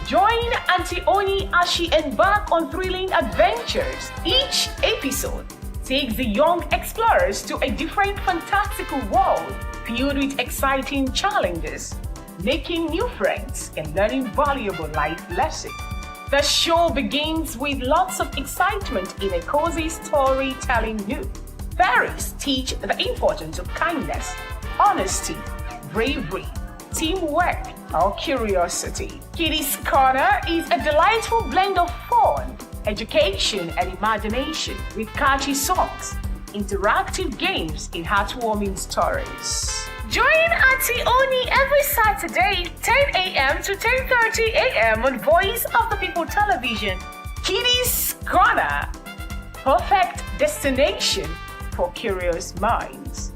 Join Auntie Oni as she embarks on thrilling adventures. Each episode takes the young explorers to a different fantastical world filled with exciting challenges, making new friends and learning valuable life lessons. The show begins with lots of excitement in a cozy storytelling mood. Fairies teach the importance of kindness, honesty, bravery, teamwork, or curiosity. Kitty's Corner is a delightful blend of fun, education, and imagination with catchy songs, interactive games, and heartwarming stories. Join Auntie Oni every Saturday, 10 a.m. to 10:30 a.m. on Voice of the People Television. Kitty's Corner, perfect destination for curious minds.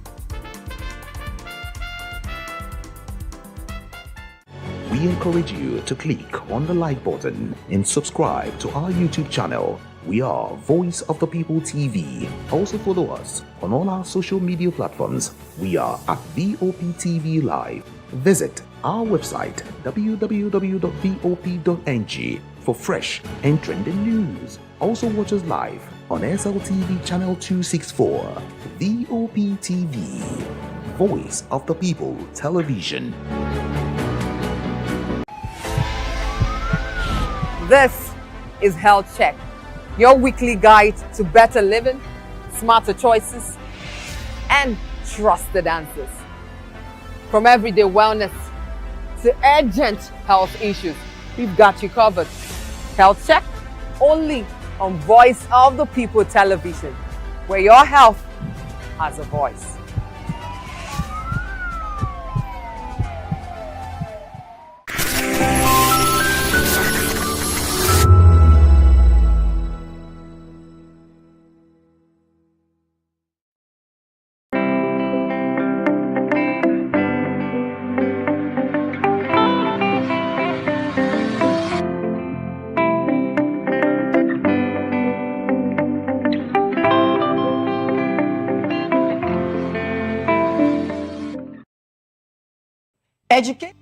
We encourage you to click on the like button and subscribe to our YouTube channel. We are Voice of the People TV. Also follow us on all our social media platforms. We are at VOPTV Live. Visit our website www.vop.ng for fresh and trending news. Also watch us live on SLTV channel 264. VOPTV, Voice of the People Television. This is Health Check, your weekly guide to better living, smarter choices, and trusted answers. From everyday wellness to urgent health issues, we've got you covered. Health Check, only on Voice of the People Television, where your health has a voice. Educate.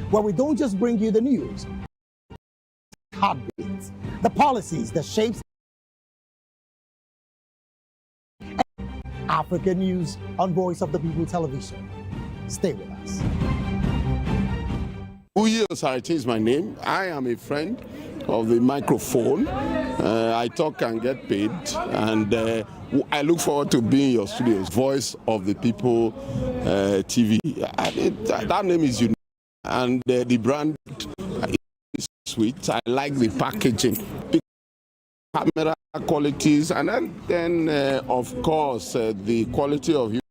Where we don't just bring you the news, heartbeats, the policies that shapes African news on Voice of the People Television. Stay with us. Uye Osarite is my name. I am a friend of the microphone. I talk and get paid, and I look forward to being in your studios. Voice of the People TV. That name is unique, and the brand is sweet. I like the packaging, camera qualities, and then of course the quality of you.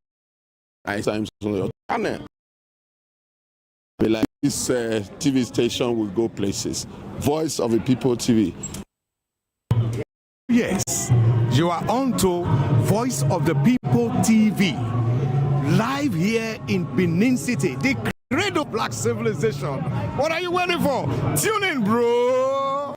Sometimes on your channel. Like this TV station will go places. Voice of the People TV. Yes, you are on to Voice of the People TV, live here in Benin City, the cradle of black civilization. What are you waiting for? Tune in, bro.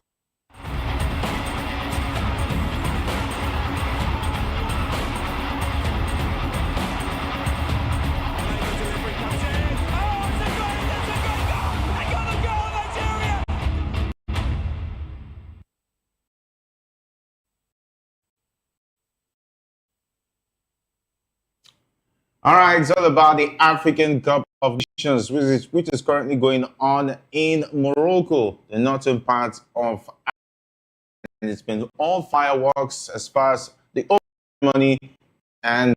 All right, it's all about the African Cup of Nations, which is currently going on in Morocco, the northern part of Africa. And it's been all fireworks as far as the opening ceremony, and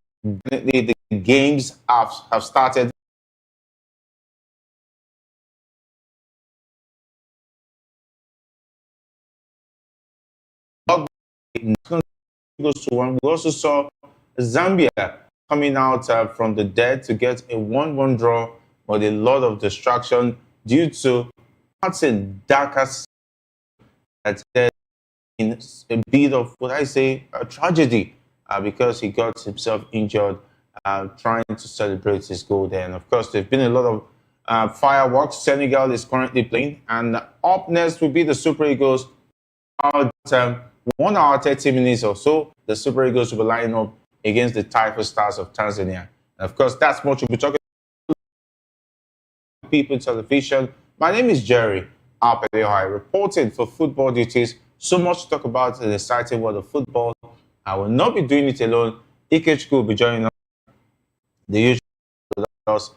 definitely the games have started. Goes to one. We also saw Zambia coming out from the dead to get a 1-1 draw with a lot of distraction due to Martin Daka's that in a bit of what I say a tragedy because he got himself injured trying to celebrate his goal there. And of course, there's been a lot of fireworks. Senegal is currently playing, and up next will be the Super Eagles. About 1 hour 30 minutes or so, the Super Eagles will be lining up against the Taifa Stars of Tanzania. And of course, that's what we'll be talking about. People Television. My name is Jerry Apeleohai, reporting for Football Duties. So much to talk about in the exciting world of football. I will not be doing it alone. Ikechukwu will be joining us, the usual with us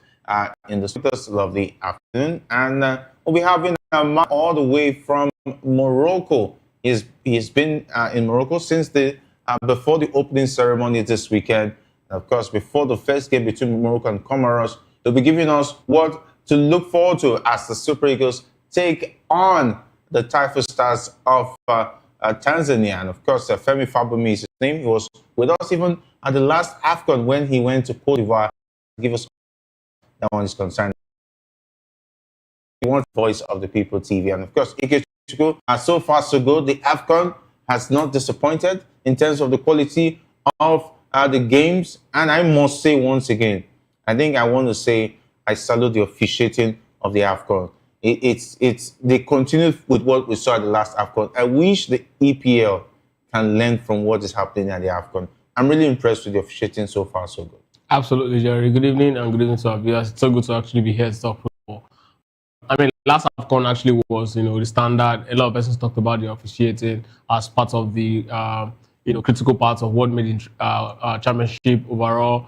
in the lovely afternoon. And we'll be having a man all the way from Morocco. He's been in Morocco since before the opening ceremony this weekend. And of course, before the first game between Morocco and Comoros, they'll be giving us what to look forward to as the Super Eagles take on the Taifa Stars of Tanzania. And of course, Femi Fabumi is his name. He was with us even at the last Afcon when he went to Cote d'Ivoire to give us that one is concerned. We want Voice of the People TV. And of course, Ikechukwu, so far so good. The Afcon has not disappointed in terms of the quality of the games. And I must say once again, I think I want to say I salute the officiating of the Afcon. They continue with what we saw at the last Afcon. I wish the EPL can learn from what is happening at the Afcon. I'm really impressed with the officiating so far so good. Absolutely, Jerry. Good evening and good evening to our viewers. It's so good to actually be here to talk football. I mean, last Afcon actually was, the standard. A lot of persons talked about the officiating as part of the, critical parts of what made championship overall,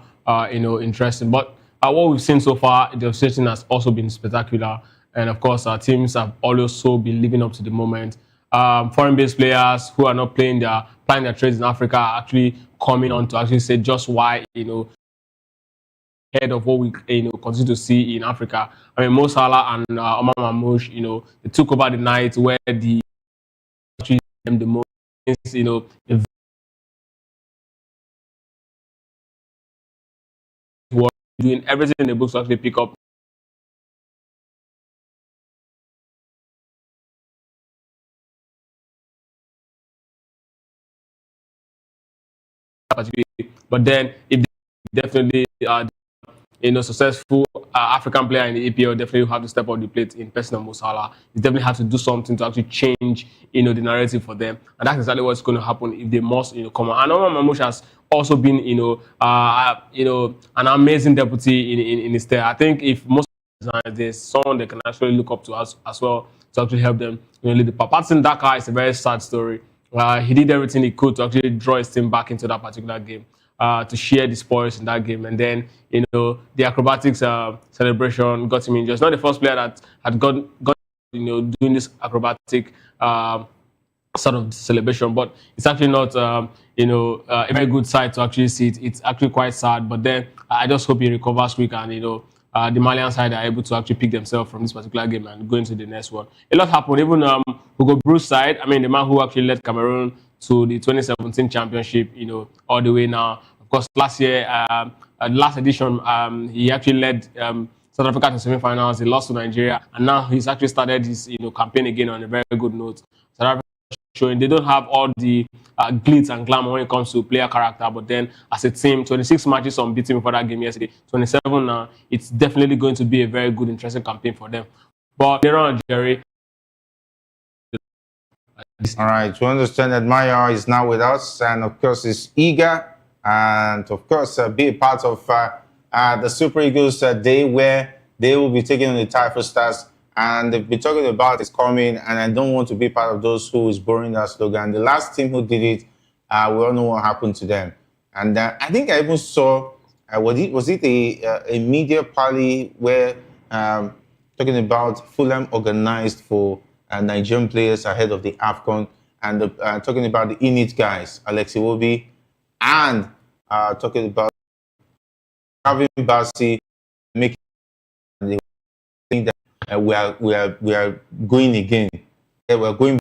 interesting. But what we've seen so far, the officiating has also been spectacular. And of course, our teams have also been living up to the moment. Foreign-based players who are not playing their trades in Africa are actually coming on to actually say just why, ahead of what we continue to see in Africa. I mean, Mo Salah and Omar Mamouche, they took over the night where the most, were doing everything in the books to actually pick up. But then, if they definitely successful African player in the EPL definitely have to step up the plate in person of Mo Salah. He definitely have to do something to actually change, the narrative for them, and that's exactly what's going to happen if they must, come on. And Omar Mamouche has also been, an amazing deputy in his stay. I think if most there's someone they can actually look up to as well to actually help them, lead the path. Martin Daka is a very sad story. He did everything he could to actually draw his team back into that particular game. To share the spoils in that game, and then the acrobatics celebration got him injured. It's not the first player that had got doing this acrobatic sort of celebration, but it's actually not a very good sight to actually see it. It's actually quite sad. But then I just hope he recovers quick, and the Malian side are able to actually pick themselves from this particular game and go into the next one. A lot happened. Even Hugo Bruce side, I mean, the man who actually led Cameroon to the 2017 championship, all the way now. Of course, last year, last edition, he actually led South Africa to semi-finals. He lost to Nigeria, and now he's actually started his campaign again on a very good note. South Africa showing they don't have all the glitz and glamour when it comes to player character, but then as a team, 26 matches unbeaten before that game yesterday, 27 now. It's definitely going to be a very good, interesting campaign for them. But later on, Jerry. All right, to understand that Maya is now with us, and of course is eager, and of course be a part of the Super Eagles Day, where they will be taking on the Taifa Stars, and they've been talking about it's coming, and I don't want to be part of those who is borrowing that slogan. The last team who did it, we all know what happened to them, and I think I even saw Was it a media party where talking about Fulham organized for Nigerian players ahead of the Afcon, and talking about the Init guys, Alexi Wobi, and talking about having Basi making the thing that we are going again. Yeah, we are going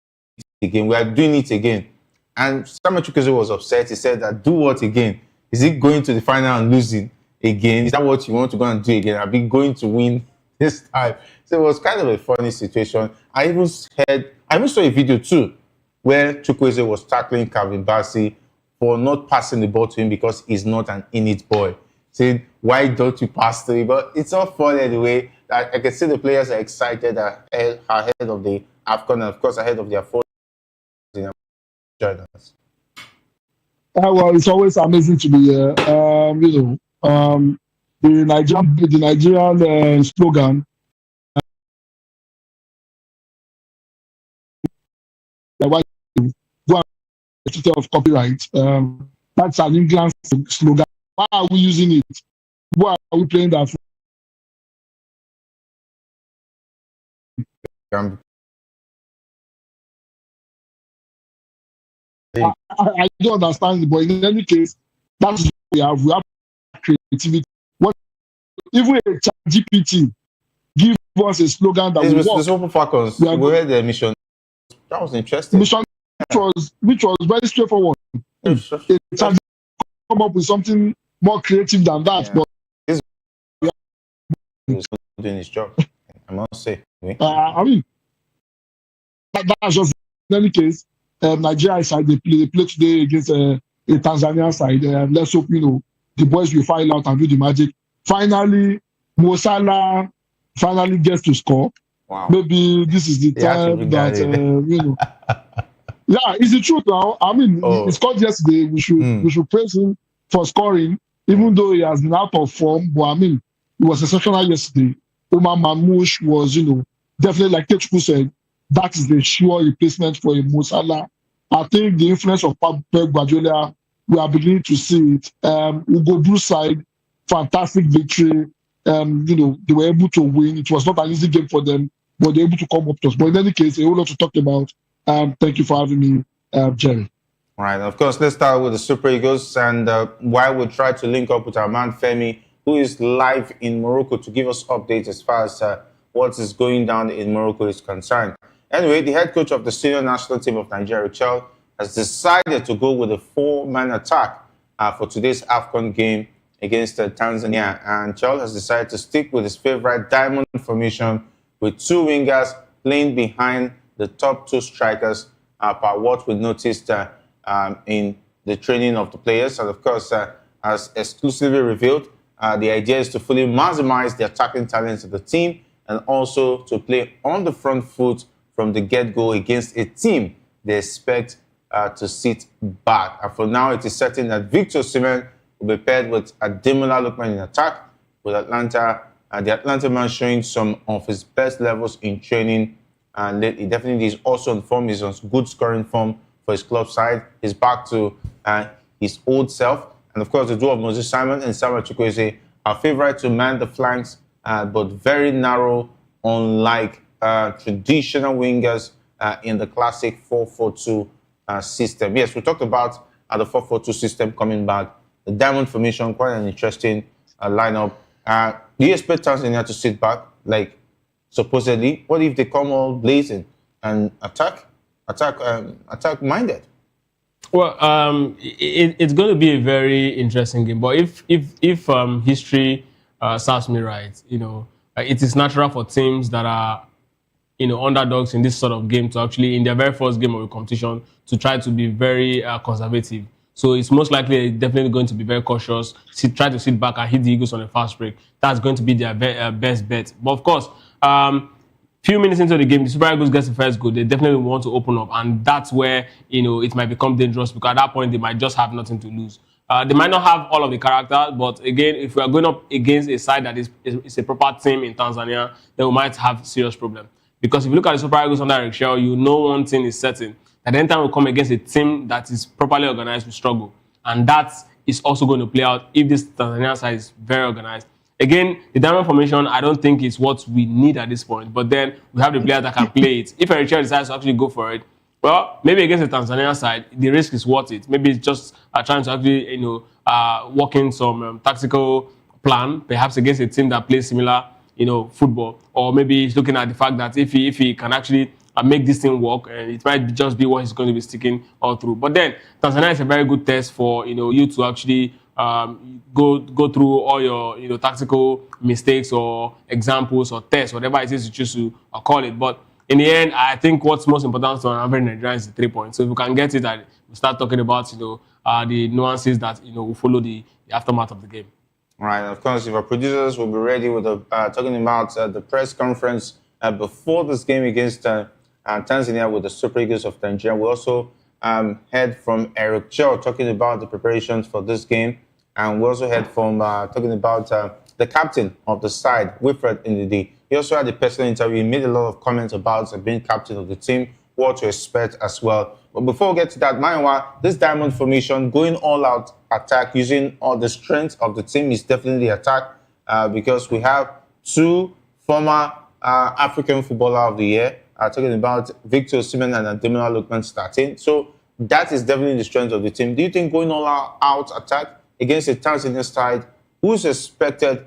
again. We are doing it again. And Samuel Chukwueze was upset. He said that do what again? Is it going to the final and losing again? Is that what you want to go and do again? Are we going to win this time? So it was kind of a funny situation. I even saw a video too where Chukwueze was tackling Calvin Bassey for not passing the ball to him because he's not an Init boy. Saying, why don't you pass to him? But it's all funny anyway. I can see the players are excited ahead of the Afcon and of course ahead of their fourth. Well, it's always amazing to be here. The Nigerian slogan. Why go and of copyright? That's an England slogan. Why are we using it? Why are we playing that? I don't understand, but in any case, that's what we have. We have creativity. Even a GPT give us a slogan that this was Super Falcons. We had the mission. That was interesting. Mission, which was very straightforward. It had come up with something more creative than that. Yeah. But he's doing his job, I must say. I mean, that's just in any case. Nigeria side they play today against a Tanzania side. Let's hope the boys will file out and do the magic. Finally, Mo Salah finally gets to score. Wow. Maybe this is the time that yeah, it's the truth now. I mean, he scored yesterday. We should praise him for scoring, even though he has been out of form. But I mean, it was exceptional yesterday. Omar Mamouche was, definitely like Kechukwu said. That is the sure replacement for a Mo Salah. I think the influence of Pep Guardiola, we are beginning to see it. Ugo Blue side, fantastic victory. They were able to win. It was not an easy game for them, but they were able to come up to us. But in any case, a whole lot to talk about. Thank you for having me, Jerry. All right. Of course, let's start with the Super Eagles. And while we try to link up with our man Femi, who is live in Morocco to give us updates as far as what is going down in Morocco is concerned. Anyway, the head coach of the senior national team of Nigeria, Chelle, has decided to go with a 4-man attack for today's Afcon game against Tanzania. And Chelle has decided to stick with his favorite diamond formation with 2 wingers playing behind the top 2 strikers per what we noticed in the training of the players. And of course, as exclusively revealed, the idea is to fully maximize the attacking talents of the team and also to play on the front foot from the get-go against a team they expect to sit back. And for now, it is certain that Victor Osimhen will be paired with Ademola Lookman in attack, with the Atlanta man showing some of his best levels in training. And he definitely is also on form. He's on good scoring form for his club side. He's back to his old self. And of course, the duo of Moses Simon and Samuel Chukwueze are favourite to man the flanks, but very narrow, unlike traditional wingers in the classic 4-4-2 system. Yes, we talked about the 4-4-2 system coming back. The diamond formation, quite an interesting lineup. Do you expect Tanzania to sit back, like supposedly? What if they come all blazing and attack minded? Well, it's going to be a very interesting game. But if history serves me right, it is natural for teams that are underdogs in this sort of game to actually, in their very first game of a competition, to try to be very conservative. So it's most likely definitely going to be very cautious, try to sit back and hit the Eagles on a fast break. That's going to be their best bet. But of course, few minutes into the game, the Super Eagles gets the first goal. They definitely want to open up, and that's where it might become dangerous, because at that point they might just have nothing to lose. They might not have all of the character, but again, if we are going up against a side that is a proper team in Tanzania, then we might have serious problem. Because if you look at the Super Eagles under Chelle, one thing is certain: that anytime we come against a team that is properly organized, we struggle, and that is also going to play out if this Tanzania side is very organized. Again, the diamond formation, I don't think is what we need at this point. But then we have the player that can play it. If Eritrea decides to actually go for it, well, maybe against the Tanzania side, the risk is worth it. Maybe it's just trying to actually, work in some tactical plan, perhaps against a team that plays similar, football. Or maybe he's looking at the fact that if he can actually make this thing work, and it might just be what he's going to be sticking all through. But then Tanzania is a very good test for you to actually go through all your tactical mistakes or examples or tests, whatever it is you choose to call it. But in the end, I think what's most important to an average Nigerian is the 3 points. So if we can get it, and we start talking about the nuances that will follow the aftermath of the game. All right. Of course, if our producers will be ready with talking about the press conference before this game against Tanzania with the Super Eagles of Tanzania. We also heard from Eric Chelle talking about the preparations for this game. And we also heard from talking about the captain of the side, Wilfred Ndidi. He also had a personal interview. He made a lot of comments about being captain of the team, what to expect as well. But before we get to that, Maiwa, this diamond formation, going all out attack, using all the strength of the team is definitely attack because we have two former African Footballer of the Year, talking about Victor Osimhen and Ademola Lookman starting. So that is definitely the strength of the team. Do you think going all out attack against the Tanzanian side, who's expected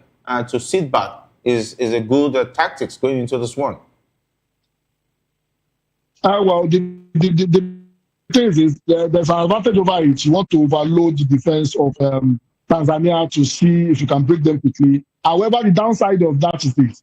to sit back, is a good tactics going into this one? Well, the thing is, there's an advantage over it. You want to overload the defense of Tanzania to see if you can break them quickly. However, the downside of that is this.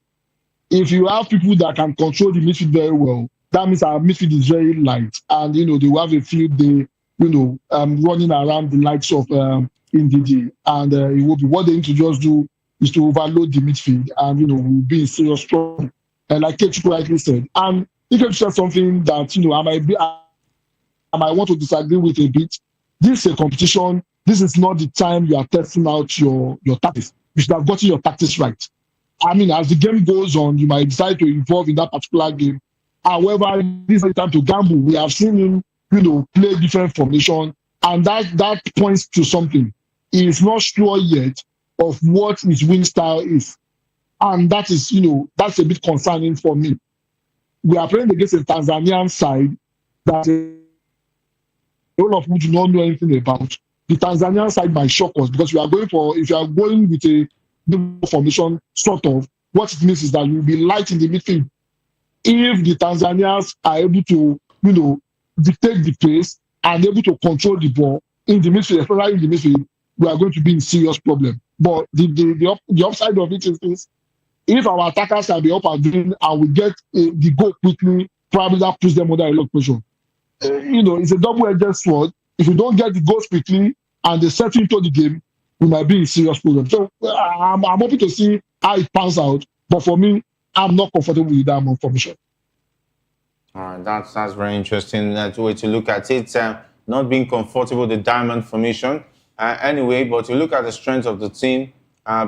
If you have people that can control the midfield very well, that means our midfield is very light. And, they will have a field day, running around the likes of Ndidi. And it will be what they need to just do is to overload the midfield and, we'll be in serious trouble. And like Kechuku rightly said. And if you said something that, I might want to disagree with a bit. This is a competition. This is not the time you are testing out your tactics. You should have gotten your tactics right. I mean, as the game goes on, you might decide to involve in that particular game. However, this is the time to gamble. We have seen him, play different formation, and that points to something. He is not sure yet of what his win style is. And that is, that's a bit concerning for me. We are playing against a Tanzanian side that all of who do not know anything about. The Tanzanian side might shock us because if you are going with a formation, sort of, what it means is that you'll be light in the midfield. If the Tanzanians are able to, dictate the pace and able to control the ball in the midfield, especially in the midfield, we are going to be in serious problem. But the upside of it is this: if our attackers can be up and doing and we get the goal quickly, probably that puts them under a lot of pressure. It's a double-edged sword. If you don't get the goals quickly and they settle into the game, we might be in serious problem. So I'm hoping to see how it pans out. But for me, I'm not comfortable with the diamond formation. All right, that's very interesting way to look at it. Not being comfortable with the diamond formation. Anyway, but you look at the strength of the team.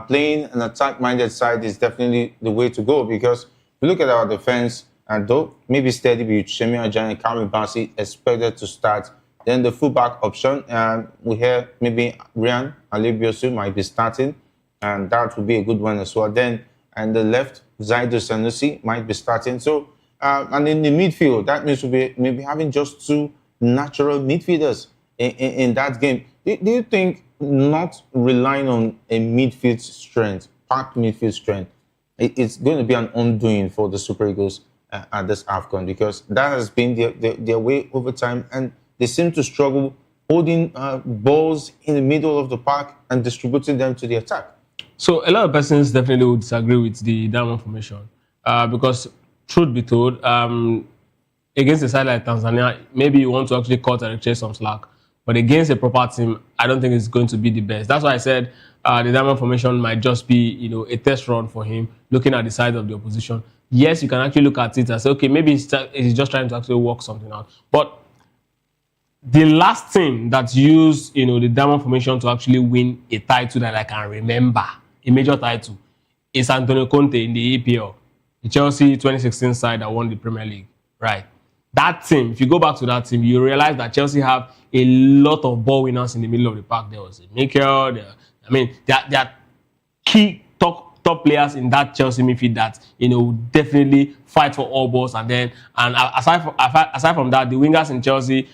Playing an attack-minded side is definitely the way to go because we look at our defense, and though maybe steady with Shemi Ajani and Kami Basi expected to start. Then the fullback option, we hear maybe Rian Alibiosu might be starting, and that would be a good one as well. Then, and the left, Zaidu Sanusi might be starting. So, and in the midfield, that means we'll be maybe having just two natural midfielders in that game. Do you think not relying on a midfield strength, packed midfield strength, it's going to be an undoing for the Super Eagles at this Afcon? Because that has been their way over time, and they seem to struggle holding balls in the middle of the park and distributing them to the attack. So a lot of persons definitely would disagree with the diamond formation because, truth be told, against a side like Tanzania, maybe you want to actually cut and chase some slack. But against a proper team, I don't think it's going to be the best. That's why I said the diamond formation might just be, a test run for him, looking at the side of the opposition. Yes, you can actually look at it and say, okay, maybe he's just trying to actually work something out. But the last team that used, the diamond formation to actually win a title that I can remember, a major title, is Antonio Conte in the EPL, the Chelsea 2016 side that won the Premier League, right? that team, if you go back to that team, you realize that Chelsea have a lot of ball winners in the middle of the park. There was a Mikel. There are key top players in that Chelsea midfield that definitely fight for all balls. And aside from that, the wingers in Chelsea,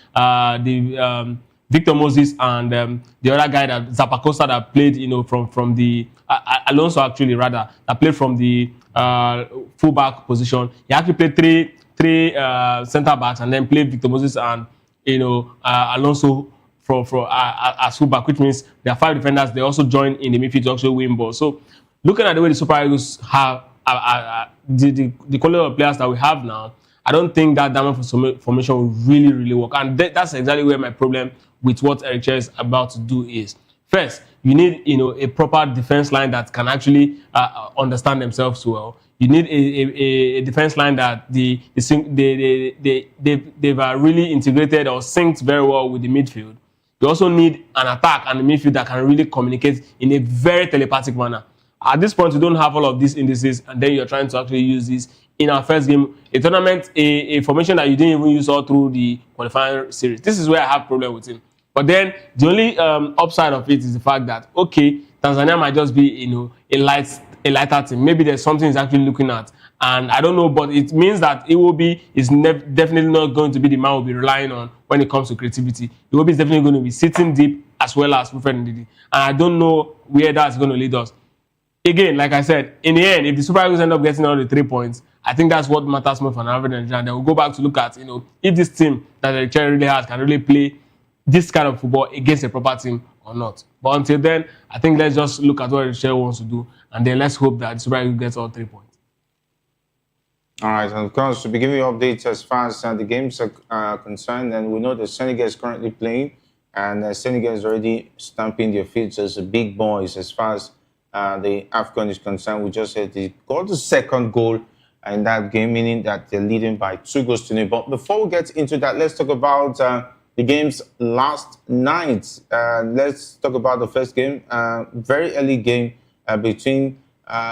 Victor Moses and the other guy that Zappacosta that played from the Alonso that played from the fullback position. He actually played three centre backs and then played Victor Moses and Alonso as fullback, which means there are 5 defenders. They also join in the midfield to actually win balls. So looking at the way the Super Eagles have the quality of players that we have now, I don't think that diamond formation will really work. And that's exactly where my problem with what Eric Chelle is about to do is. First, you need a proper defense line that can actually understand themselves well. You need a defense line that they've really integrated or synced very well with the midfield. You also need an attack and a midfield that can really communicate in a very telepathic manner. At this point, you don't have all of these indices, and then you're trying to actually use this in our first game, a tournament, a formation that you didn't even use all through the qualifying series. This is where I have problem with him. But then the only upside of it is the fact that, okay, Tanzania might just be a lighter team. Maybe there's something he's actually looking at, and I don't know, but it means that is definitely not going to be the man we'll be relying on when it comes to creativity. Iwobi is definitely going to be sitting deep as well as Wilfred Ndidi, and I don't know where that's going to lead us. Again, like I said, in the end, if the Super Eagles end up getting all the 3 points, I think that's what matters more for an average Nigerian. Then we'll go back to look at, if this team that the Chelle really has can really play this kind of football against a proper team or not. But until then, I think let's just look at what Chelle wants to do, and then let's hope that the Super Eagles gets all 3 points. All right, and of course, to be giving you updates as far as the games are concerned, and we know that Senegal is currently playing, and Senegal is already stamping their feet as the big boys as far as the Afcon is concerned. We just said they got the second goal in that game, meaning that they're leading by 2-0. But before we get into that, let's talk about the games last night. Let's talk about the first game, very early game between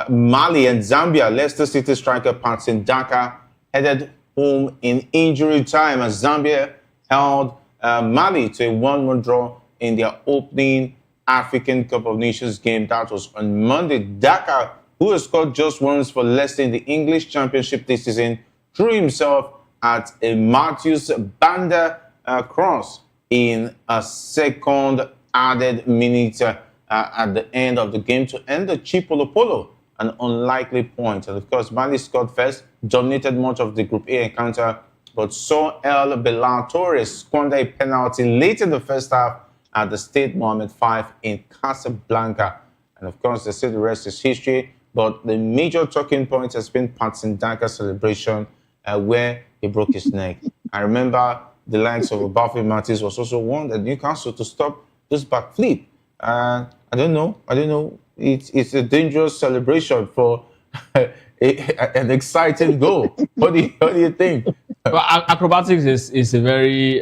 Mali and Zambia. Leicester City striker Patson Daka headed home in injury time as Zambia held Mali to a 1-1 draw in their opening African Cup of Nations game. That was on Monday. Daka, who has scored just once for Leicester in the English Championship this season, threw himself at a Matthews Banda cross in a second added minute at the end of the game to end the Chipolopolo, an unlikely point. And of course, Mali scored first, dominated much of the Group A encounter, but saw El Bilal Torres squander a penalty late in the first half at the Stade Mohammed V in Casablanca. And of course, they say the rest is history, but the major talking point has been Patson Daka's celebration where he broke his neck. I remember the likes of Obafemi Martins was also warned at Newcastle to stop this backflip. I don't know. It's a dangerous celebration for an exciting goal. What do you think? Well, acrobatics is a very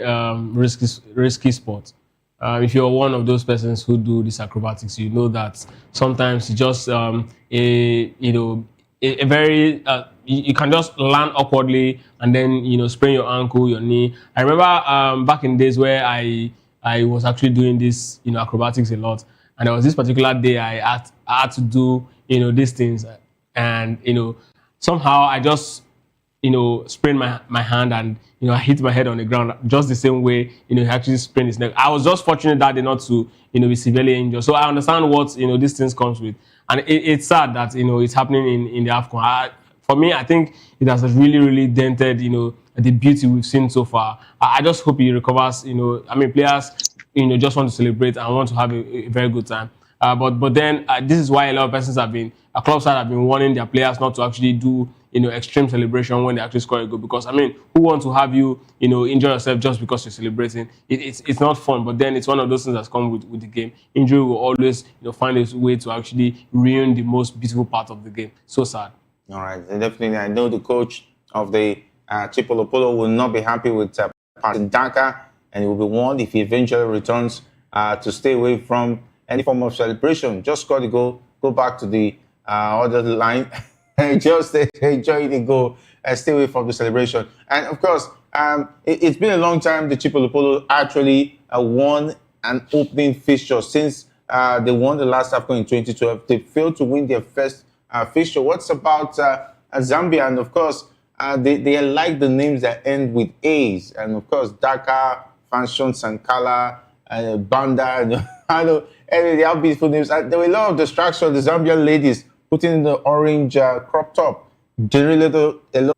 risky sport. If you're one of those persons who do this acrobatics, you know that sometimes you just you can just land awkwardly and then sprain your ankle, your knee. I remember back in days where I was actually doing this acrobatics a lot, and there was this particular day I had to do these things, and somehow I just sprained my hand, and I hit my head on the ground just the same way he actually sprained his neck. I was just fortunate that day not to be severely injured. So I understand what these things comes with, and it's sad that it's happening in the Afcon. For me, I think it has really dented the beauty we've seen so far. I just hope he recovers. Players just want to celebrate and want to have a very good time. But then this is why a lot of persons clubs have been warning their players not to actually do extreme celebration when they actually score a goal, because who wants to have you injure yourself just because you're celebrating? It's not fun. But then it's one of those things that's come with the game. Injury will always find its way to actually ruin the most beautiful part of the game. So sad. All right, definitely. I know the coach of the Chipolopolo will not be happy with Patson Daka, and he will be warned if he eventually returns to stay away from any form of celebration. Just score the goal, go back to the other line, and just enjoy the goal and stay away from the celebration. And of course, It's been a long time the Chipolopolo actually won an opening fixture since they won the last Afcon in 2012. They failed to win their first fixture. What's about Zambia? And of course, they like the names that end with A's. And of course, Dakar, Fanchon, Sankala, Banda, and I know they have beautiful names. There were a lot of distraction. The Zambian ladies putting in the orange crop top. Generally, a lot.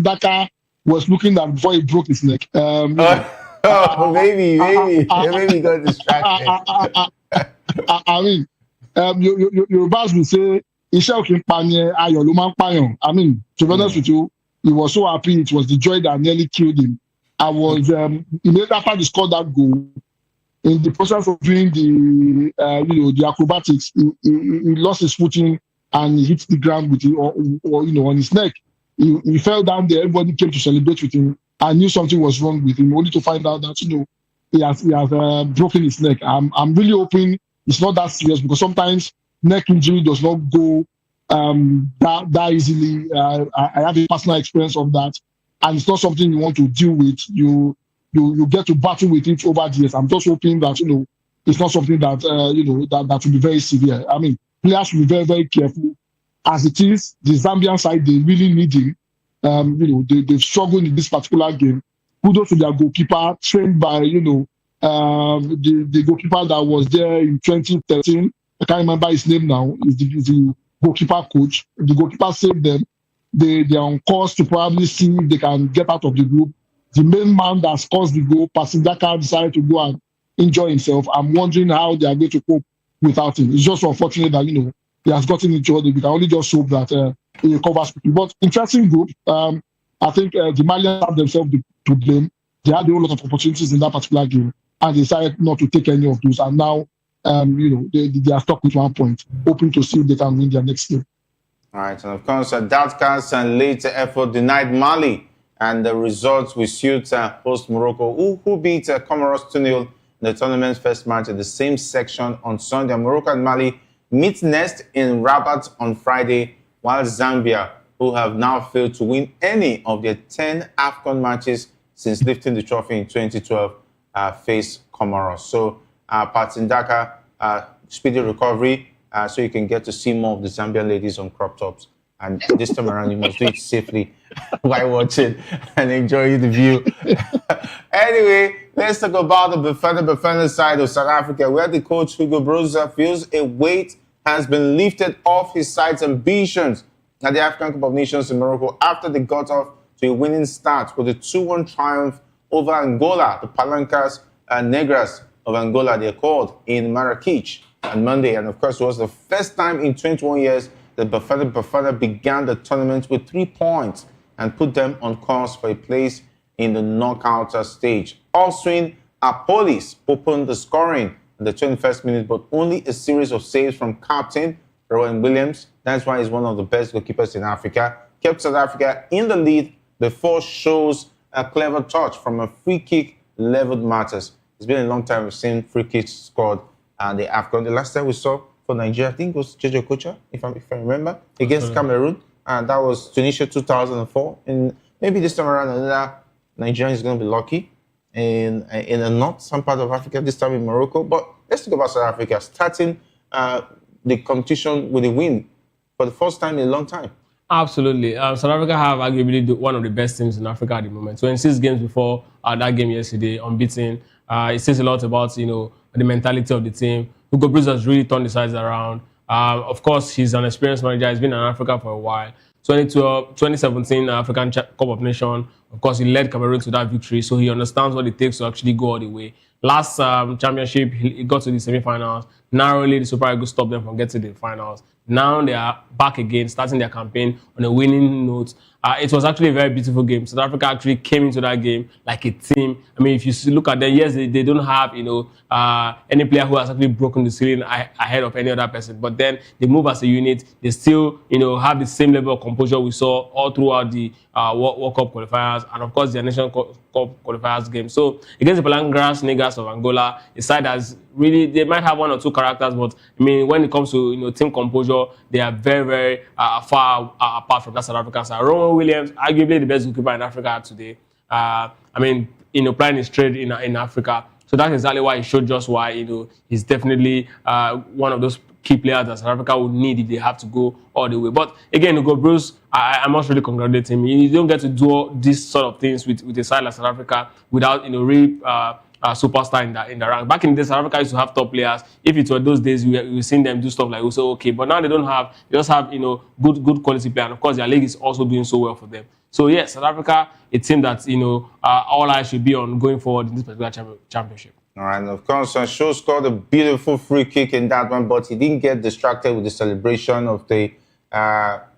Dakar was looking at before he broke his neck. Maybe got distracted. I mean, your boss will say, I mean, to be honest with you, he was so happy. It was the joy that nearly killed him. I was immediately after he scored that goal. In the process of doing the the acrobatics, he lost his footing and he hit the ground with it, or on his neck. He fell down there. Everybody came to celebrate with him. I knew something was wrong with him, only to find out that he has broken his neck. I'm really hoping it's not that serious, because sometimes neck injury does not go that easily. I have a personal experience of that, and it's not something you want to deal with. You get to battle with it over the years. I'm just hoping that it's not something that that will be very severe. I mean, players should be very, very careful. As it is, the Zambian side, they really need him. They've struggled in this particular game. Kudos to their goalkeeper, trained by the goalkeeper that was there in 2013. I can't remember his name now. Is the goalkeeper coach. The goalkeeper saved them. They are on course to probably see if they can get out of the group. The main man that scores the goal, Pasindaka, decided to go and enjoy himself. I'm wondering how they are going to cope without him. It's just unfortunate that he has gotten injured. We can only just hope that he recovers quickly. But interesting group. I think the Malians have themselves to blame. They had a whole lot of opportunities in that particular game, and they decided not to take any of those. And now, they are stuck with 1 point, hoping to see if they can win their next game. All right, and of course, Doubtcast and later effort denied Mali, and the results will suit host Morocco, who beat Comoros 2-0 in the tournament's first match in the same section on Sunday. Morocco and Mali meet next in Rabat on Friday, while Zambia, who have now failed to win any of their 10 Afcon matches since lifting the trophy in 2012, face Comoros. So, Patindaka, speedy recovery, so you can get to see more of the Zambian ladies on crop tops. And this time around, you must do it safely while watching and enjoying the view. Anyway, let's talk about the Bafana side of South Africa, where the coach Hugo Broza feels a weight has been lifted off his side's ambitions at the African Cup of Nations in Morocco after they got off to a winning start with a 2-1 triumph over Angola, the Palancas Negras of Angola, they're called, in Marrakech on Monday. And of course, it was the first time in 21 years that Bafana began the tournament with 3 points and put them on course for a place in the knockout stage. Allswin Apolis opened the scoring in the 21st minute, but only a series of saves from captain Rowan Williams, that's why he's one of the best goalkeepers in Africa, kept South Africa in the lead before Shows a clever touch from a free kick leveled matters. It's been a long time we've seen free kicks scored and the Afcon. The last time we saw for Nigeria, I think it was Jojo Kocha, if I remember, against Cameroon. And that was Tunisia 2004. And maybe this time around, another Nigeria is going to be lucky in some part of Africa, this time in Morocco. But let's talk about South Africa, starting the competition with a win for the first time in a long time. Absolutely. South Africa have arguably one of the best teams in Africa at the moment. So in 6 games before that game yesterday, unbeaten. It says a lot about, the mentality of the team. Hugo Broos has really turned the sides around. Of course, he's an experienced manager. He's been in Africa for a while. 2017 African Cup of Nations, of course, he led Cameroon to that victory. So he understands what it takes to actually go all the way. Last championship, he got to the semi-finals. Narrowly, the Super Eagles stopped them from getting to the finals. Now they are back again, starting their campaign on a winning note. It was actually a very beautiful game. South Africa actually came into that game like a team. I mean, if you look at them, yes, they don't have, any player who has actually broken the ceiling ahead of any other person. But then they move as a unit. They still, have the same level of composure we saw all throughout the World Cup qualifiers and, of course, the National Cup qualifiers game. So against the Palancas Negras of Angola, a side that's really, they might have one or two characters, but I mean, when it comes to team composure, they are very, very far apart from that South African side. Rowan Williams, arguably the best goalkeeper in Africa today. I mean, playing his trade in Africa. So that's exactly why he showed just why he's definitely one of those key players that South Africa would need if they have to go all the way. But again, Hugo Bruce, I must really congratulate him. You don't get to do these sort of things with a side like South Africa without real superstar in the rank. Back in the day, South Africa used to have top players. If it were those days, we seen them do stuff like we say okay, but now they don't have. They just have good quality players. And of course, their league is also doing so well for them. So yes, South Africa, it seems that all eyes should be on going forward in this particular championship. All right, and of course, Shaw scored a beautiful free kick in that one, but he didn't get distracted with the celebration of the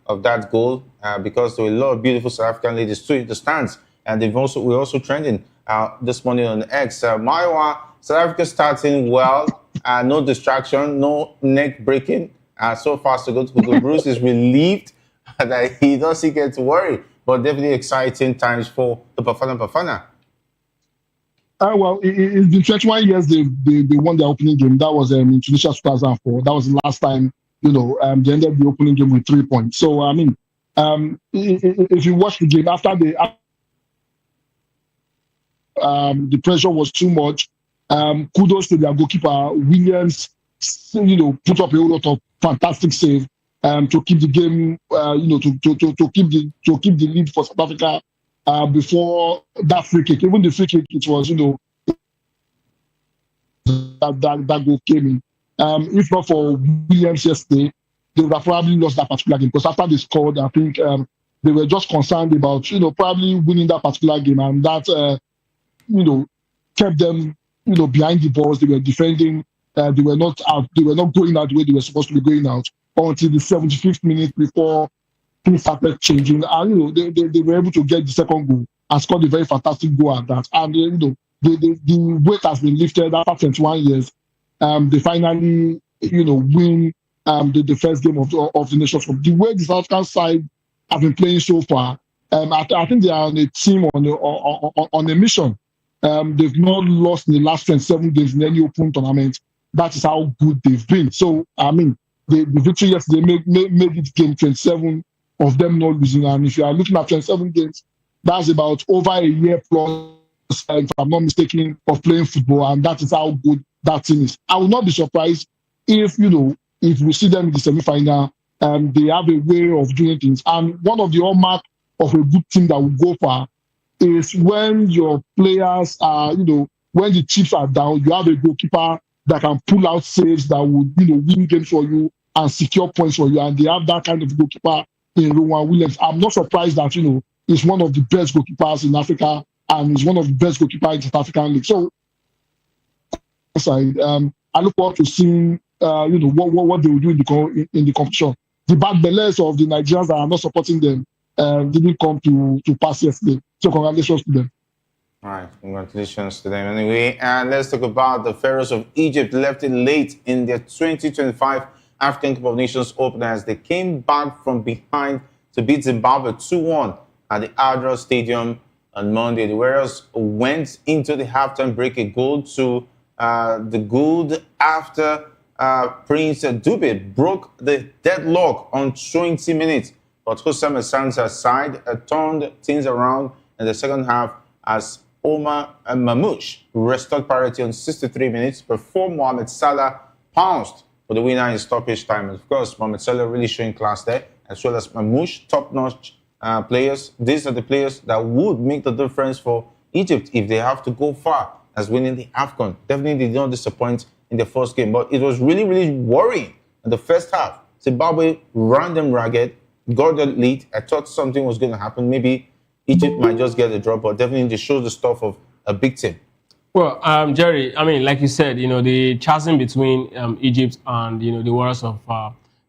of that goal because there were a lot of beautiful South African ladies too in the stands, and we're also trending this morning on X. Maiwa, South Africa starting well, no distraction, no neck breaking. So far, so good. Hugo Bruce is relieved that he doesn't get to worry. But definitely exciting times for the Bafana. Well, it's been 21 years they won their opening game. That was in Tunisia 2004. That was the last time, they ended the opening game with 3 points. So, I mean, if you watch the game, after the pressure was too much, kudos to their goalkeeper, Williams, put up a whole lot of fantastic save. To keep the game, to keep the lead for South Africa before that free kick. Even the free kick, it was, that goal came in. If not for Williams yesterday, they would have probably lost that particular game because after they scored, I think they were just concerned about, probably winning that particular game, and that, kept them, behind the balls. They were defending. They were not out. They were not going out the way they were supposed to be going out until the 75th minute before things started changing. And they were able to get the second goal and scored a very fantastic goal at that. And the weight has been lifted after 21 years. They finally win the first game of the Nations Cup. The way the South African side have been playing so far, I think they are on a team on a mission. They've not lost in the last 27 games in any open tournament. That is how good they've been. So I mean, the victory yesterday made it game 27 of them not losing. And if you are looking at 27 games, that's about over a year plus, if I'm not mistaken, of playing football. And that is how good that team is. I will not be surprised if we see them in the semi-final, they have a way of doing things. And one of the hallmarks of a good team that will go far is when your players are, when the chips are down, you have a goalkeeper that can pull out saves that would, win games for you and secure points for you. And they have that kind of goalkeeper in Rowan Williams. I'm not surprised that, he's one of the best goalkeepers in Africa and he's one of the best goalkeepers in the South African League. So, I look forward to seeing, what they will do in the competition. The bad belles of the Nigerians that are not supporting them didn't come to pass yesterday. So, congratulations to them. All right, congratulations to them. Anyway, and let's talk about the Pharaohs of Egypt left it late in their 2025 African Cup of Nations opener as they came back from behind to beat Zimbabwe 2-1 at the Adra Stadium on Monday. The Warriors went into the halftime break a goal to the good after Prince Dube broke the deadlock on 20 minutes. But Hosam Assansa's side turned things around in the second half as Omar Mamouche restored parity on 63 minutes before Mohamed Salah pounced for the winner in stoppage time. And of course, Mohamed Salah really showing class there, as well as Mamouche, top-notch players. These are the players that would make the difference for Egypt if they have to go far as winning the Afcon. Definitely did not disappoint in the first game, but it was really, really worrying in the first half. Zimbabwe ran them ragged, got the lead. I thought something was going to happen. Maybe Egypt might just get a draw, but definitely shows the stuff of a big team. Well, Jerry, I mean, like you said, the chasm between Egypt and, the Warriors of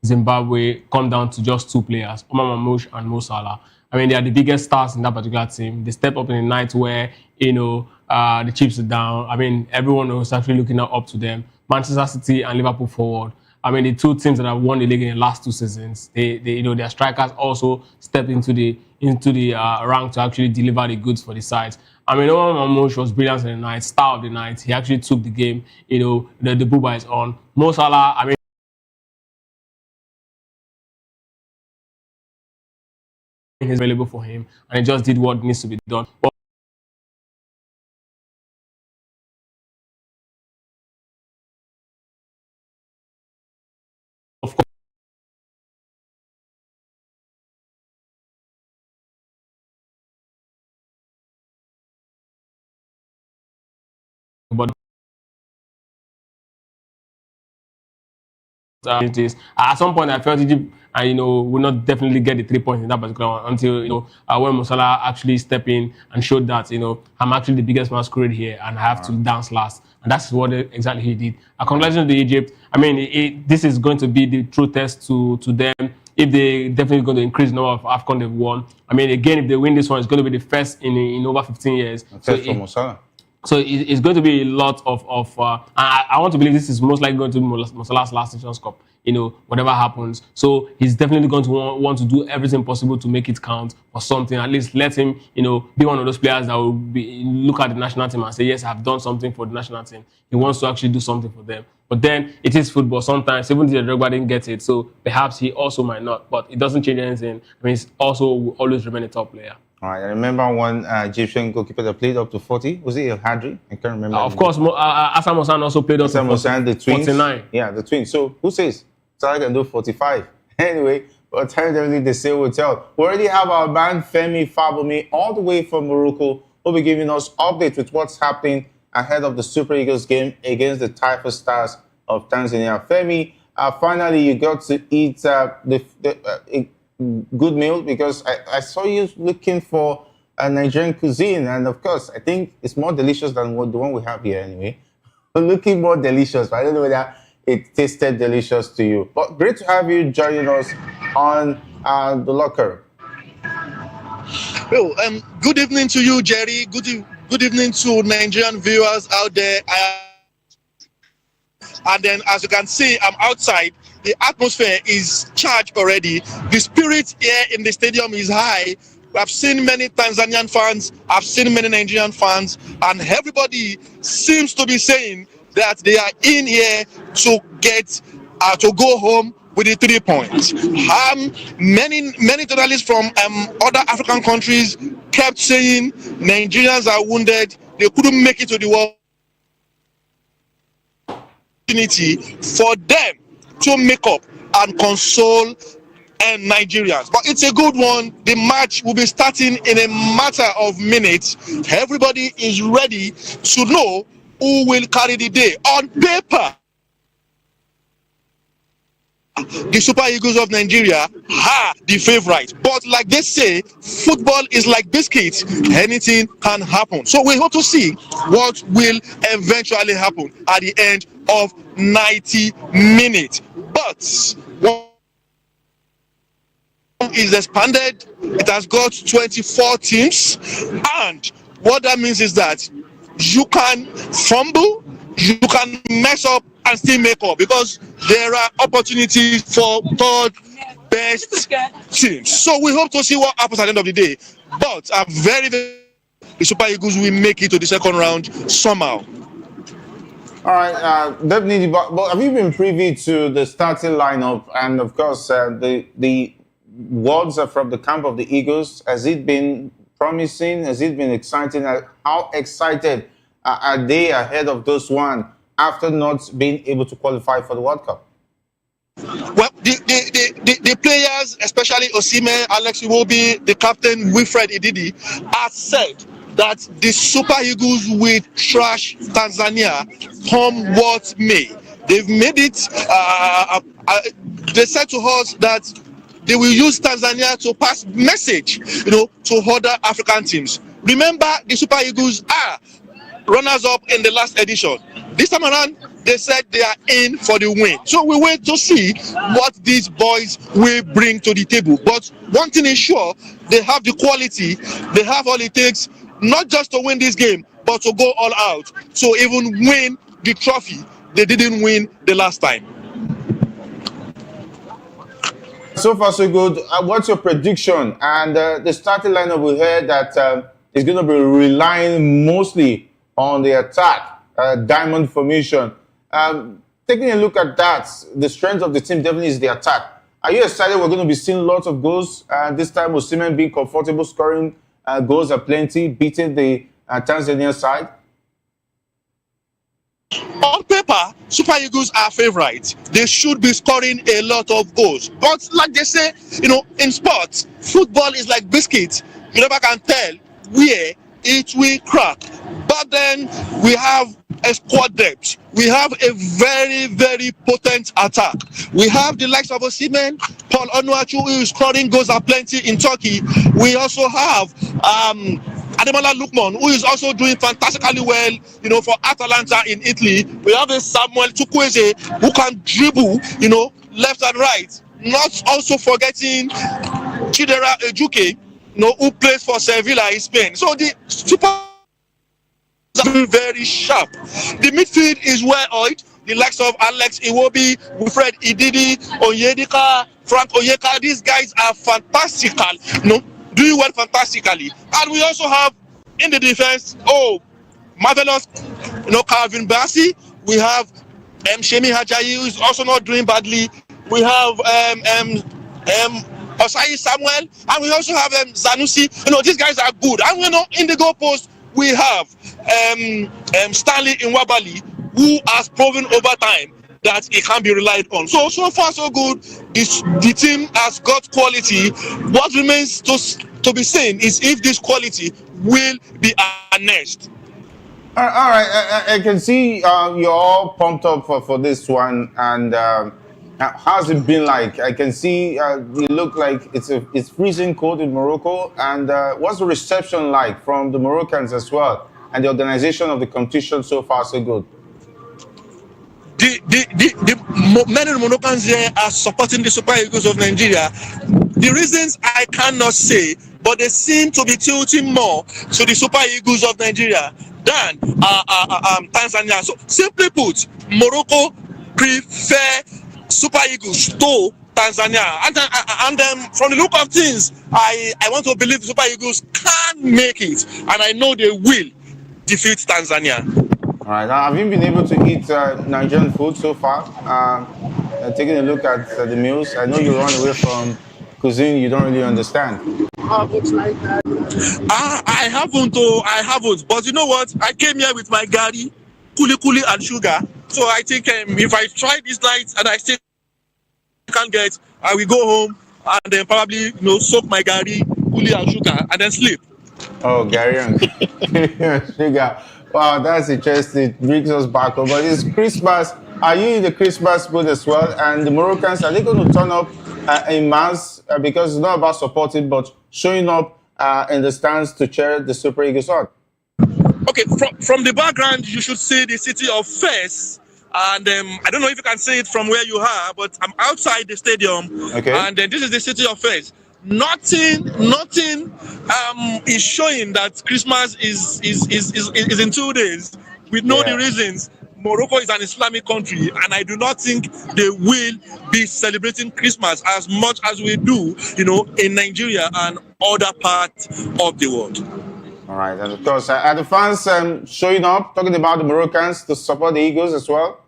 Zimbabwe come down to just two players, Omar Mamouche and Mo Salah. I mean, they are the biggest stars in that particular team. They step up in a night where, the chips are down. I mean, everyone was actually looking up to them. Manchester City and Liverpool forward. I mean, the two teams that have won the league in the last 2 seasons, their strikers also stepped into the rank to actually deliver the goods for the sides. I mean, Omar Mamouche was brilliant in the night, star of the night. He actually took the game. The Buba is on. Mo Salah, I mean, is available for him, and he just did what needs to be done. But of course, but at some point I felt Egypt, will not definitely get the 3 points in that particular one until when Mo Salah actually stepped in and showed that I'm actually the biggest masquerade here and I have to dance last, and that's what exactly he did. Congratulations to Egypt. I mean, this is going to be the true test to them. If they definitely going to increase the number of Afcon they've won. I mean, again, if they win this one, it's going to be the first in over 15 years. So it's going to be a lot of I want to believe this is most likely going to be Mo Salah's last Nations Cup, whatever happens. So he's definitely going to want to do everything possible to make it count for something. At least let him, be one of those players that will look at the national team and say, yes, I've done something for the national team. He wants to actually do something for them. But then it is football. Sometimes even if Drogba didn't get it, so perhaps he also might not. But it doesn't change anything. I mean, he also will always remain a top player. All right, I remember one Egyptian goalkeeper that played up to 40. Was it El Hadri? I can't remember. Of course, Hassan Mosan also played up to 40, the twins. 49. Yeah, the twins. So who says Salah can do 45? Anyway, but definitely the same will tell. We already have our man Femi Fabumi all the way from Morocco, who'll be giving us updates with what's happening ahead of the Super Eagles game against the Taifa Stars of Tanzania. Femi, finally you got to eat a good meal, because I saw you looking for a Nigerian cuisine, and of course I think it's more delicious than the one we have here anyway. Looking more delicious, but I don't know whether it tasted delicious to you. But great to have you joining us on the locker. Well, good evening to you, Jerry. Good evening to Nigerian viewers out there. And then, as you can see, I'm outside. The atmosphere is charged already. The spirit here in the stadium is high. I've seen many Tanzanian fans, I've seen many Nigerian fans, and everybody seems to be saying that they are in here to get to go home with the 3 points. Many journalists from other African countries kept saying Nigerians are wounded, they couldn't make it to the world. Opportunity for them to make up and console Nigerians. But it's a good one. The match will be starting in a matter of minutes. Everybody is ready to know who will carry the day. On paper, the Super Eagles of Nigeria are the favorite. But like they say, football is like biscuits. Anything can happen. So we hope to see what will eventually happen at the end of 90 minutes. But one is expanded. It has got 24 teams. And what that means is that you can fumble, you can mess up and still make up, because there are opportunities for third best teams. So we hope to see what happens at the end of the day. But I'm the Super Eagles will make it to the second round somehow. All right, definitely. But have you been privy to the starting lineup? And of course, the words are from the camp of the Eagles. Has it been promising? Has it been exciting? How excited are they ahead of those one after not being able to qualify for the World Cup? Well, the players, especially Osimhen, Alex Iwobi, the captain Wilfred Ididi, have said that the Super Eagles will trash Tanzania come what may. They've made it, they said to us that they will use Tanzania to pass message, to other African teams. Remember, the Super Eagles are runners-up in the last edition. This time around, they said they are in for the win. So we wait to see what these boys will bring to the table. But one thing is sure, they have the quality, they have all it takes, not just to win this game, but to go all out. So even win the trophy they didn't win the last time. So far, so good. What's your prediction? And the starting lineup, we heard that is going to be relying mostly on the attack, diamond formation. Taking a look at that, the strength of the team definitely is the attack. Are you excited we're going to be seeing lots of goals? This time, Osimhen being comfortable, scoring goals aplenty, beating the Tanzania side? On paper, Super Eagles are favorites. They should be scoring a lot of goals. But like they say, in sports, football is like biscuits. You never can tell where it will crack. But then we have a squad depth. We have a very, very potent attack. We have the likes of Osimhen, Paul Onuachu, who is scoring goals aplenty in Turkey. We also have Ademola Lookman, who is also doing fantastically well, for Atalanta in Italy. We have a Samuel Chukwueze who can dribble, left and right. Not also forgetting Chidera Ejuke, who plays for Sevilla in Spain. So the Super are very sharp. The midfield is well oiled. The likes of Alex Iwobi, Wilfred Ididi, Onyedika, Frank Onyeka. These guys are fantastical, doing well fantastically. And we also have in the defense, marvelous, Calvin Bassey. We have Shemi Hajayi, who is also not doing badly. We have Osai Samuel, and we also have Zanusi. These guys are good. And in the goalpost, we have Stanley Nwabali, who has proven over time that it can be relied on. So far so good. The team has got quality. What remains to be seen is if this quality will be harnessed. All right, I can see you're all pumped up for this one. And how's it been like? I can see you look like it's freezing cold in Morocco. And what's the reception like from the Moroccans as well? And the organization of the competition so far so good? Many Moroccans here are supporting the Super Eagles of Nigeria. The reasons I cannot say, but they seem to be tilting more to the Super Eagles of Nigeria than Tanzania. So simply put, Morocco prefer Super Eagles to Tanzania. And from the look of things, I want to believe the Super Eagles can make it, and I know they will defeat Tanzania. All right. Have you been able to eat Nigerian food so far? Taking a look at the meals, I know you run away from cuisine you don't really understand. I haven't. But you know what? I came here with my gari, kuli and sugar. So I think if I try this night and I still can't get, I will go home and then probably soak my gari, kuli and sugar, and then sleep. Oh, gari and sugar. Wow, that's interesting. It brings us back over. It's Christmas. Are you in the Christmas mood as well? And the Moroccans, are they going to turn up in mass? Because it's not about supporting, but showing up in the stands to cheer the Super Eagles on. Okay, from the background, you should see the city of Fez. And I don't know if you can see it from where you are, but I'm outside the stadium. Okay. And this is the city of Fez. Nothing is showing that Christmas is in 2 days. We know the reasons. Morocco is an Islamic country, and I do not think they will be celebrating Christmas as much as we do, in Nigeria and other parts of the world. All right, and of course, are the fans showing up, talking about the Moroccans to support the Eagles as well?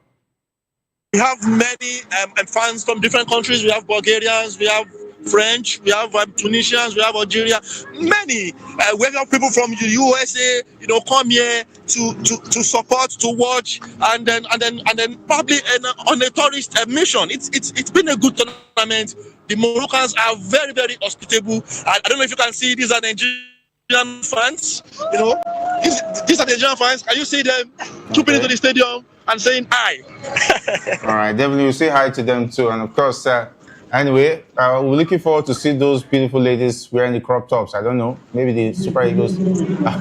We have many fans from different countries. We have Bulgarians, we have French, we have Tunisians, we have Algeria, many. We have people from the USA, come here to support, to watch, and then probably on a tourist mission. It's been a good tournament. The Moroccans are very, very hospitable. I don't know if you can see these are Nigerian fans. These are Nigerian fans. Can you see them trooping into the stadium and saying hi? All right, definitely we'll say hi to them too, and of course. Anyway, we're looking forward to see those beautiful ladies wearing the crop tops. I don't know, maybe the Super Eagles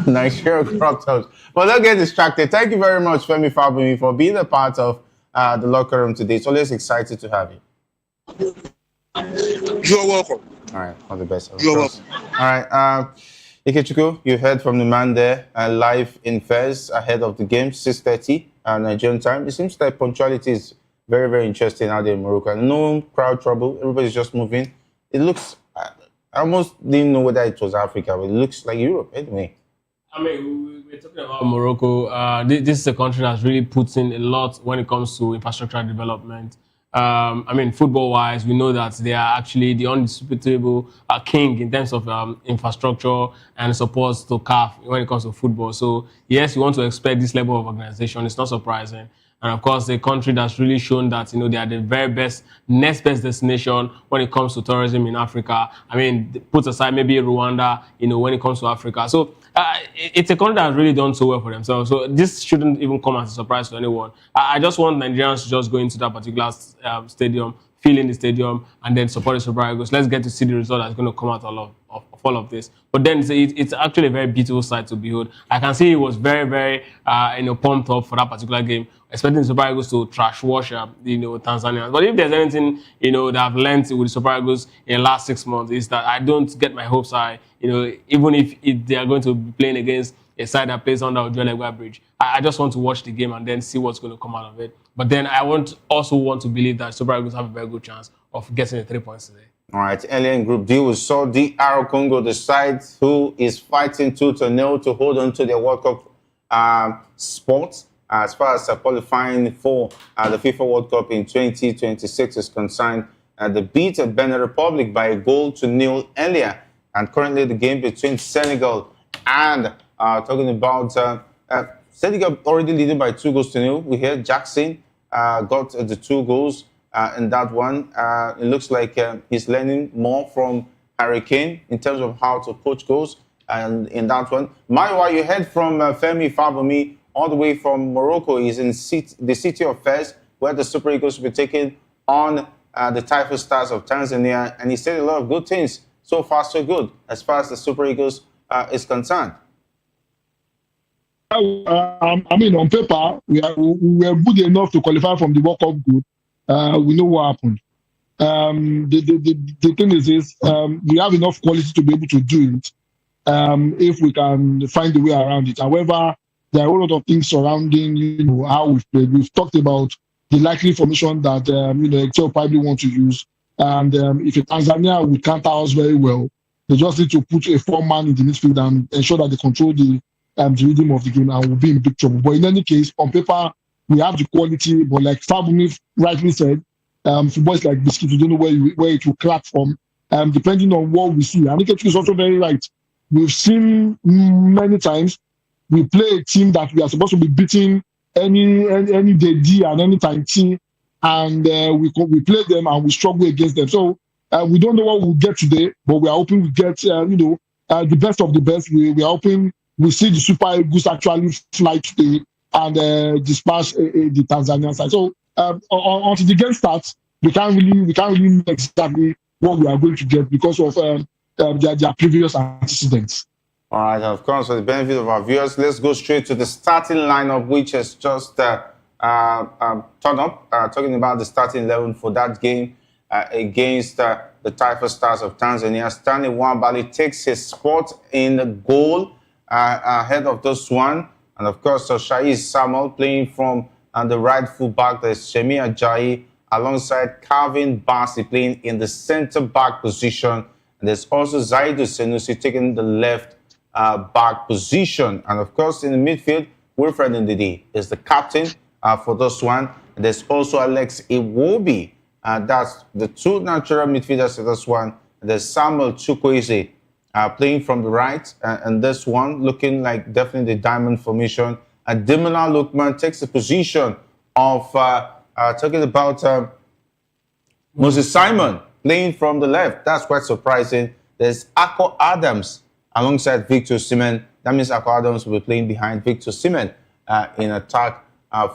Nigeria crop tops. But don't get distracted. Thank you very much, Femi Fabumi, for being a part of the locker room today. It's always excited to have you. You're welcome. All right, all the best. You're welcome. All right, Ikechukwu, you heard from the man there live in Fez ahead of the game, 6:30 Nigerian time. It seems like punctuality is very, very interesting out there in Morocco. No crowd trouble. Everybody's just moving. It looks, I almost didn't know whether it was Africa, but it looks like Europe anyway. I mean, we're talking about Morocco. This is a country that's really puts in a lot when it comes to infrastructure development. I mean, football-wise, we know that they are actually the undisputable king in terms of infrastructure and support to CAF when it comes to football. So, yes, you want to expect this level of organization. It's not surprising. And of course, a country that's really shown that, they are the very best, next best destination when it comes to tourism in Africa. I mean, put aside maybe Rwanda, when it comes to Africa. So it's a country that's really done so well for themselves. So this shouldn't even come as a surprise to anyone. I just want Nigerians to just go into that particular stadium, fill in the stadium, and then support the Super Eagles. Let's get to see the result that's going to come out of all of this. But then it's actually a very beautiful sight to behold. I can see he was very, very pumped up for that particular game, expecting the Super Eagles to trash wash Tanzania. But if there's anything that I've learned with the Super Eagles in the last 6 months is that I don't get my hopes high. Even if they are going to be playing against a side that plays under Ojuelegba Bridge, I just want to watch the game and then see what's going to come out of it. But then I also want to believe that Super Eagles have a very good chance of getting the 3 points today. All right, earlier in Group D, we saw DR Congo, the side who is fighting tooth and nail to hold on to their World Cup spot as far as qualifying for the FIFA World Cup in 2026 is concerned. They beat Benin Republic by 1-0 earlier. And currently the game between Senegal and talking about Senegal already leading by 2-0. We hear Jackson got the 2 goals. In that one, it looks like he's learning more from Harry Kane in terms of how to poach goals. And in that one, Maiwa, you heard from Femi Fabumi all the way from Morocco. He's in the city of Fez, where the Super Eagles will be taking on the Taifa Stars of Tanzania. And he said a lot of good things. So far, so good, as far as the Super Eagles is concerned. I mean, on paper, we were good enough to qualify from the World Cup group. We know what happened. The thing is we have enough quality to be able to do it if we can find a way around it. However, there are a whole lot of things surrounding how we've played. We've talked about the likely formation that Chelle probably want to use. And if Tanzania will counter us very well, they just need to put a 4-man in the midfield and ensure that they control the rhythm of the game, and we'll be in big trouble. But in any case, on paper, we have the quality, but like Fabumi rightly said, football is like biscuit. You don't know where it will crack from, depending on what we see. And Ikechu is also very right. We've seen many times we play a team that we are supposed to be beating any day D and any time T, and we play them and we struggle against them. So we don't know what we'll get today, but we are hoping we get the best of the best. We are hoping we see the Super Eagles actually fly today and dispatch the Tanzanian side. So until the game starts, we can't really know exactly what we are going to get because of their previous antecedents. All right, of course, for the benefit of our viewers, let's go straight to the starting lineup, which has just turned up. Talking about the starting 11 for that game against the Taifa Stars of Tanzania. Stanley Nwabali takes his spot in the goal ahead of this one. And of course, Shaiz Samuel playing from the right fullback. There's Shemi Ajayi alongside Calvin Bassey playing in the centre-back position. And there's also Zaidu Senusi taking the left back position. And of course, in the midfield, Wilfred Ndidi is the captain for this one. And there's also Alex Iwobi. That's the 2 natural midfielders for this one. And there's Samuel Chukwueze playing from the right. And this one looking like definitely the diamond formation. And Demola Lukman takes the position of talking about Moses Simon playing from the left. That's quite surprising. There's Akko Adams alongside Victor Osimhen. That means Akko Adams will be playing behind Victor Osimhen in attack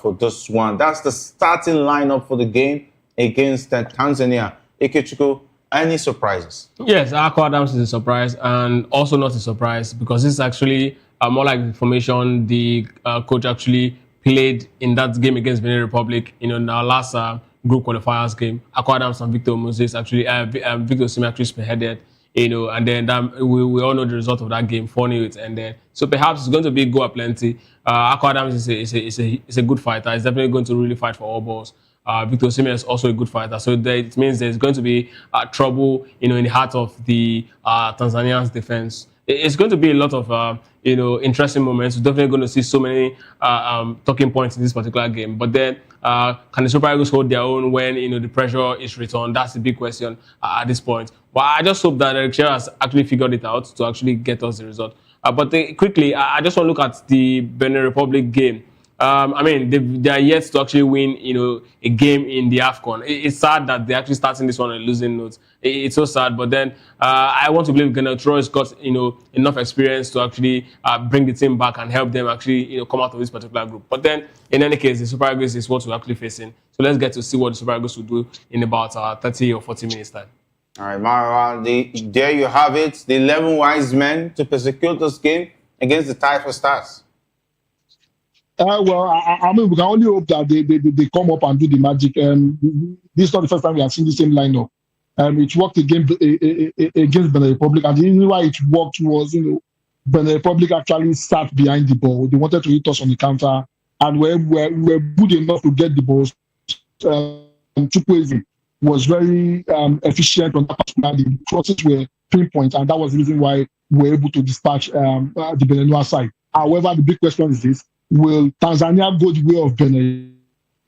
for this one. That's the starting lineup for the game against Tanzania. Ikechukwu, any surprises? Yes, Akko Adams is a surprise, and also not a surprise because this is actually more like the formation the coach actually played in that game against Benin Republic. In our last group qualifiers game, Akko Adams and Victor Moses actually, Victor Osimhen actually spearheaded. And then we all know the result of that game, 4-0 it ended. So perhaps it's going to be go up plenty. Akko Adams is a good fighter. He's definitely going to really fight for all balls. Victor Osimhen is also a good fighter. So it means there's going to be trouble, in the heart of the Tanzanians' defense. it's going to be a lot of interesting moments. We're definitely going to see so many talking points in this particular game. But then, can the Super Eagles hold their own when the pressure is returned? That's the big question at this point. But I just hope that Eric Chelle has actually figured it out to actually get us the result. But quickly, I just want to look at the Benin Republic game. They are yet to actually win, a game in the Afcon. It's sad that they're actually starting this one on a losing note. It's so sad, but then I want to believe Gennaro has got, enough experience to actually bring the team back and help them actually, come out of this particular group. But then, in any case, the Super Eagles is what we're actually facing. So let's get to see what the Super Eagles will do in about 30 or 40 minutes time. All right, Marwa, there you have it. The 11 wise men to persecute this game against the Taifa Stars. We can only hope that they come up and do the magic. This is not the first time we have seen the same lineup. It worked against Benin Republic, and the reason why it worked was, Benin Republic actually sat behind the ball. They wanted to hit us on the counter, and we're good enough to get the balls. Chukwueze was very efficient on that particular. The crosses were pinpoint, and that was the reason why we were able to dispatch the Benin side. However, the big question is this: will Tanzania go the way of Benin?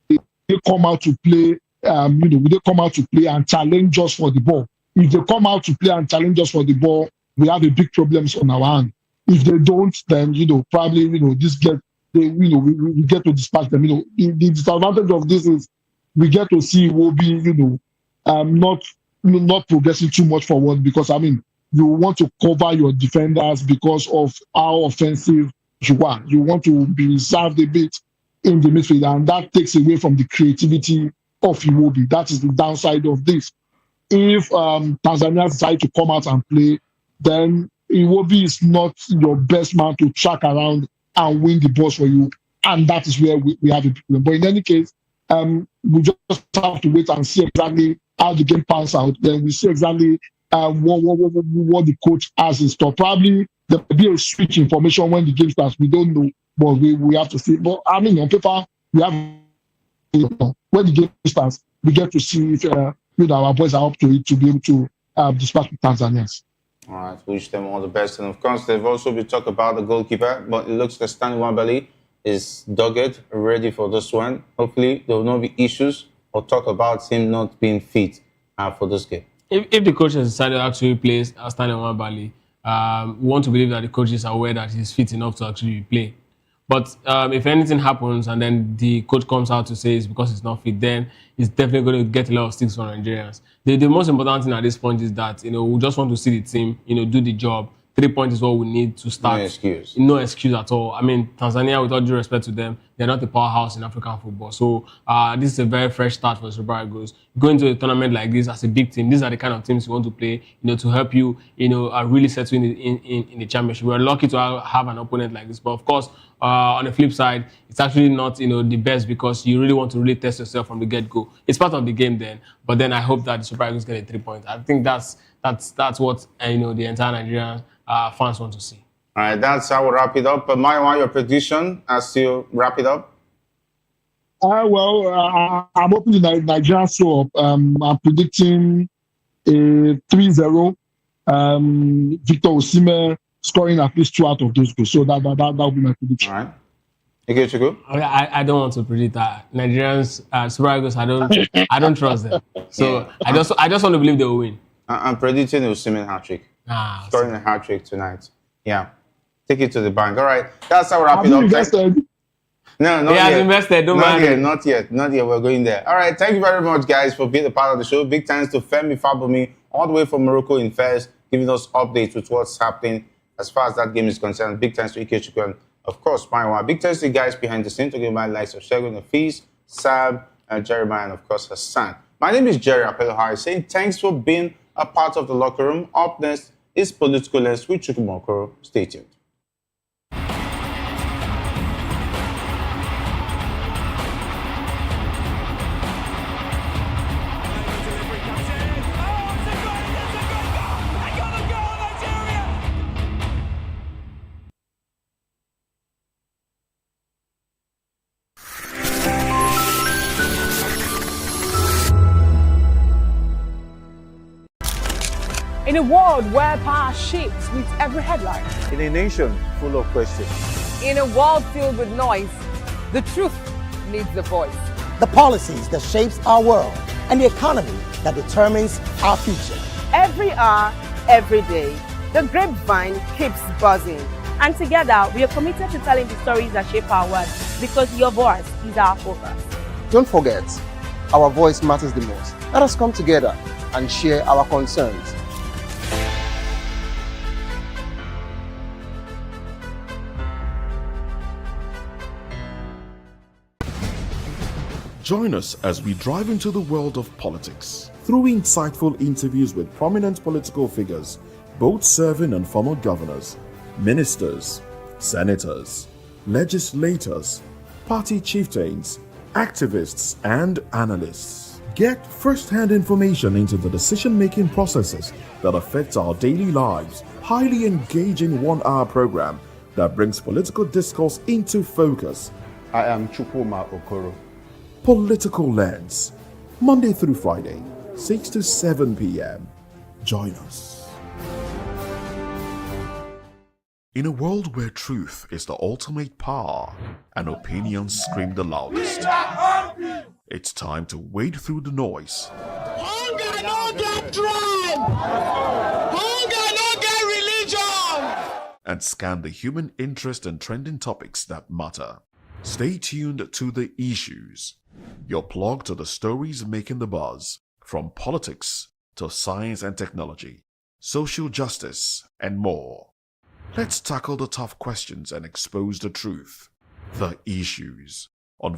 They come out to play, will they come out to play and challenge us for the ball? If they come out to play and challenge us for the ball, we have a big problems on our hand. If they don't, then probably we get to dispatch them. The disadvantage of this is we get to see Iwobi, not progressing too much forward, because you want to cover your defenders because of how offensive you are. You want to be reserved a bit in the midfield, and that takes away from the creativity of Iwobi. That is the downside of this. If Tanzania decide to come out and play, then Iwobi is not your best man to track around and win the balls for you, and that is where we have a problem. But in any case, we just have to wait and see exactly how the game pans out. Then we see exactly what the coach has in store. Probably there will be a switch information when the game starts. We don't know, but we have to see. But on paper, we have when the game starts, we get to see if our boys are up to it to be able to dispatch with Tanzanians. All right, wish them all the best. And of course, they've also been talking about the goalkeeper, but it looks like Stanley Nwabali is dogged, ready for this one. Hopefully, there will not be issues or talk about him not being fit for this game. If the coach has decided to actually play Stanley Nwabali, we want to believe that the coaches are aware that he's fit enough to actually play. But if anything happens and then the coach comes out to say it's because he's not fit, then he's definitely going to get a lot of sticks from Nigerians. The most important thing at this point is that we just want to see the team do the job. 3 points is what we need to start. No excuse. No excuse at all. Tanzania, with all due respect to them, they're not a powerhouse in African football. So this is a very fresh start for the Super Eagles. Going to a tournament like this as a big team, these are the kind of teams you want to play, to help you, really settle in the championship. We're lucky to have an opponent like this. But of course, on the flip side, it's actually not, the best, because you really want to really test yourself from the get-go. It's part of the game then. But then I hope that the Super Eagles get a 3 points. I think that's what the entire Nigerian fans want to see. All right, that's how we wrap it up. But Maiwa, your prediction as you wrap it up? I'm hoping the Nigerians show up. I'm predicting a 3-0. Victor Osimhen scoring at least 2 out of those goals. So that will be my prediction. All right. Okay, Chico? I don't want to predict that. Nigerians, Super Eagles, I don't trust them. So yeah. I just want to believe they will win. I'm predicting a Osimhen hat-trick. Scoring a hat-trick tonight. Yeah. Take it to the bank. All right. That's how we wrap it up. Invested? No, not yet. Invested. Not yet. We're going there. All right. Thank you very much, guys, for being a part of the show. Big thanks to Femi Fabomi, all the way from Morocco in Fez, giving us updates with what's happening as far as that game is concerned. Big thanks to Ike Chukwu and, of course, Maiwa. Big thanks to the guys behind the scene, to give my likes of Shegun, Nafis, Sam, Jeremiah, and, of course, Hassan. My name is Jerry Apelo, saying thanks for being a part of the locker room. Up next is Political Lens with Chukwumokoro. Stay tuned. In a world where power shifts with every headline. In a nation full of questions. In a world filled with noise, the truth needs a voice. The policies that shapes our world and the economy that determines our future. Every hour, every day, the grapevine keeps buzzing. And together, we are committed to telling the stories that shape our world because your voice is our focus. Don't forget, our voice matters the most. Let us come together and share our concerns. Join us as we drive into the world of politics through insightful interviews with prominent political figures, both serving and former governors, ministers, senators, legislators, party chieftains, activists, and analysts. Get first-hand information into the decision-making processes that affect our daily lives. Highly engaging one-hour program that brings political discourse into focus. I am Chukwuma Okoro. Political Lens, Monday through Friday, 6 to 7 p.m. Join us. In a world where truth is the ultimate power and opinions scream the loudest, it's time to wade through the noise. Hunger no get tribe. Hunger no get religion. And scan the human interest and trending topics that matter. Stay tuned to The Issues, your plug to the stories making the buzz, from politics to science and technology, social justice, and more. Let's tackle the tough questions and expose the truth. The Issues on